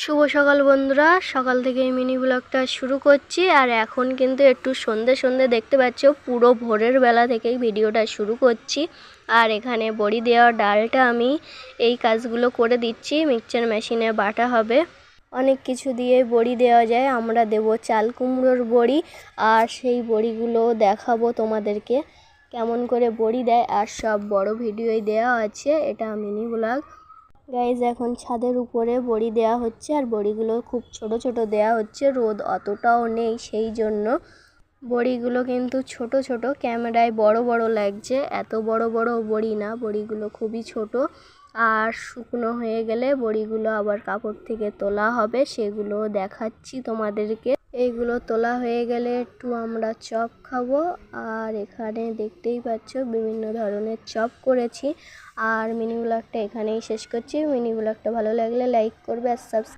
শুভ সকাল বন্ধুরা, সকাল থেকে এই মিনি ব্লগটা শুরু করছি। আর এখন কিন্তু একটু সন্ধে সন্ধে দেখতে পাচ্ছ, পুরো ভোরের বেলা থেকেই ভিডিওটা শুরু করছি। আর এখানে বড়ি দেওয়ার ডালটা আমি এই কাজগুলো করে দিচ্ছি। মিক্সচার মেশিনে বাটা হবে, অনেক কিছু দিয়ে বড়ি দেওয়া যায়। আমরা দেব চাল কুমড়োর বড়ি, আর সেই বড়িগুলো দেখাবো তোমাদেরকে কেমন করে বড়ি দেয়। আর সব বড় ভিডিওই দেওয়া আছে, এটা মিনি ব্লগ। গাইজ এখন ছাদের উপরে বড়ি দেওয়া হচ্ছে, আর বড়িগুলো খুব ছোট ছোট দেওয়া হচ্ছে, রোদ অতটাও নেই সেই জন্য বড়িগুলো কিন্তু ছোট ছোট। ক্যামেরায় বড় বড় লাগছে, এত বড় বড় বড়ি না, বড়িগুলো খুবই ছোট। আর শুকনো হয়ে গেলে বড়িগুলো আবার কাপড় থেকে তোলা হবে, সেগুলো দেখাচ্ছি তোমাদেরকে। এইগুলো তোলা হয়ে গেলে একটু আমরা চপ খাবো। আর এখানে দেখতেই পাচ্ছ বিভিন্ন ধরনের চপ করেছি। আর মিনি ব্লগটা এখানেই শেষ করছি। মিনি ব্লগটা ভালো লাগলে লাইক করবে আর সাবস্ক্রাইব